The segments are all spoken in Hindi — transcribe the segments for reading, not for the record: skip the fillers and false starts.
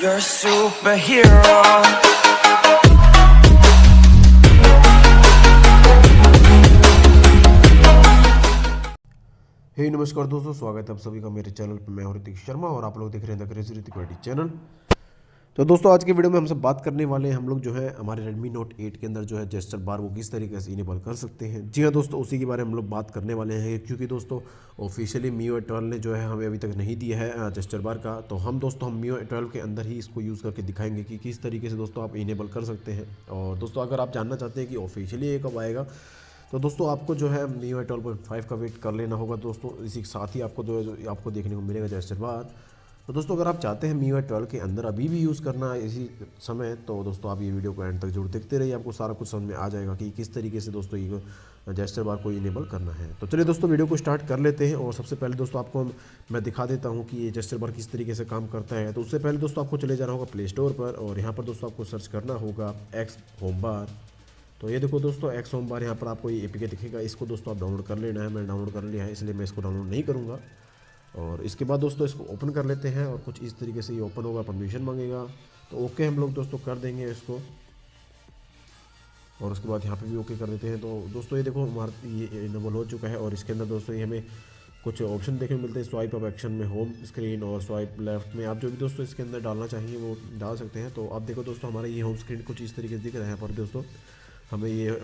You're a superhero. नमस्कार दोस्तों, स्वागत है आप सभी का मेरे चैनल पर। मैं हूं ऋतिक शर्मा और आप लोग देख रहे हैं ऋतिक चैनल। तो दोस्तों आज के वीडियो में हम सब बात करने वाले हैं हम लोग जो है हमारे Redmi Note 8 के अंदर जो है जेस्चर बार वो किस तरीके से इनेबल कर सकते हैं। जी हाँ दोस्तों, उसी के बारे में हम लोग बात करने वाले हैं, क्योंकि दोस्तों ऑफिशियली MIUI 12 ने जो है हमें अभी तक नहीं दिया है जेस्चर बार का। तो हम MIUI 12 के अंदर ही इसको यूज़ करके दिखाएंगे कि किस तरीके से दोस्तों आप इनेबल कर सकते हैं। और दोस्तों अगर आप जानना चाहते हैं कि ऑफिशियली ये कब आएगा, तो दोस्तों आपको जो है MIUI 12.5 का वेट कर लेना होगा दोस्तों। इसी के साथ ही आपको जो आपको देखने को मिलेगा जेस्चर बार। तो दोस्तों अगर आप चाहते हैं MIUI 12 के अंदर अभी भी यूज़ करना है इसी समय, तो दोस्तों आप ये वीडियो को एंड तक जरूर देखते रहिए, आपको सारा कुछ समझ में आ जाएगा कि किस तरीके से दोस्तों ये जेस्चर बार को इनेबल करना है। तो चलिए दोस्तों वीडियो को स्टार्ट कर लेते हैं। और सबसे पहले दोस्तों आपको मैं दिखा देता हूँ कि ये जेस्चर बार किस तरीके से काम करता है। तो उससे पहले दोस्तों आपको चले जाना होगा प्ले स्टोर पर, और यहाँ पर दोस्तों आपको सर्च करना होगा एक्स होम बार। तो ये देखो दोस्तों एक्स होम बार, यहाँ पर आपको ये APK दिखेगा, इसको दोस्तों आप डाउनलोड कर लेना है। मैंने डाउनलोड कर लिया है, इसलिए मैं इसको डाउनलोड नहीं करूँगा। और इसके बाद दोस्तों इसको ओपन कर लेते हैं, और कुछ इस तरीके से ये ओपन होगा, परमिशन मांगेगा, तो ओके हम लोग दोस्तों कर देंगे इसको। और उसके बाद यहाँ पे भी ओके कर देते हैं। तो दोस्तों ये देखो हमारा ये इनेबल हो चुका है। और इसके अंदर दोस्तों ये हमें कुछ ऑप्शन देखने को मिलते हैं, स्वाइप अप एक्शन में, होम स्क्रीन और स्वाइप लेफ्ट में। आप जो भी दोस्तों इसके अंदर डालना चाहिए वो डाल सकते हैं। तो आप देखो दोस्तों हमारा ये होम स्क्रीन कुछ इस तरीके से दिख रहा है। यहाँ पर दोस्तों हमें ये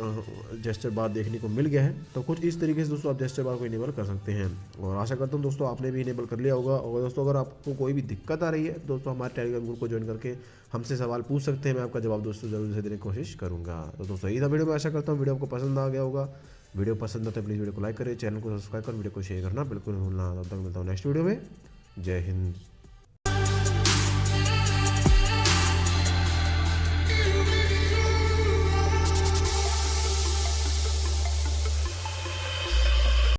जेस्चर बार देखने को मिल गया है। तो कुछ इस तरीके से दोस्तों आप जेस्चर बार को इनेबल कर सकते हैं। और आशा करता हूँ दोस्तों आपने भी इनेबल कर लिया होगा। और दोस्तों अगर आपको कोई भी दिक्कत आ रही है दोस्तों, हमारे टेलीग्राम ग्रुप को ज्वाइन करके हमसे सवाल पूछ सकते हैं। मैं आपका जवाब दोस्तों जरूर से देने की कोशिश करूँगा। तो दोस्तों यही था वीडियो में, आशा करता हूँ वीडियो आपको पसंद आ गया होगा। वीडियो पसंद आता है प्लीज़ वीडियो को लाइक करें, चैनल को सब्सक्राइब कर वीडियो को शेयर करना बिल्कुल नहीं भूलना। तब तक मिलता हूँ नेक्स्ट वीडियो में। जय हिंद।